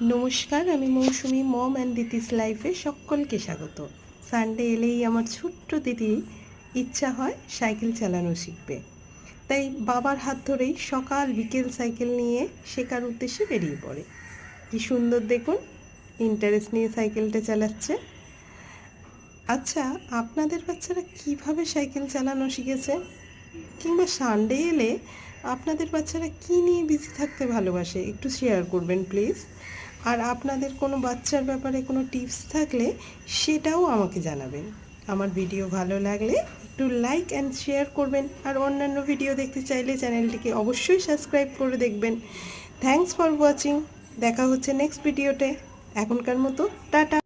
नमस्कार आमी मौसुमी मम एंड दितिस लाइफे सकलके स्वागत। सानडे एलेई आमार छोट्ट दिदिर इच्छा हय साइकेल चालानो शिखबे, ताई बाबार हाथ धरेई सकाल बिकेल साइकेल निये शेखार उद्देश्ये बेरिये पड़े। कि सुंदर देखुन, इंटारेस्ट निये साइकेलटा चालाচ্ছে। अच्छा, आपनादेर बाच्चारा किभाबे साइकेल चालानो शिखेছে किंबा सानडे एले आपनादेर बाच्चारा कि निये बिजी थाकते भालोबाशे एकटु शेयार करबेन प्लिज। আর আপনাদের কোনো বাচ্চার ব্যাপারে কোনো টিপস থাকলে সেটাও আমাকে জানাবেন। আমার ভিডিও ভালো লাগলে একটু লাইক অ্যান্ড শেয়ার করবেন, আর অন্যান্য ভিডিও দেখতে চাইলে চ্যানেলটিকে অবশ্যই সাবস্ক্রাইব করে দেখবেন। Thanks for watching. দেখা হচ্ছে নেক্সট ভিডিওতে। এখনকার মতো টাটা।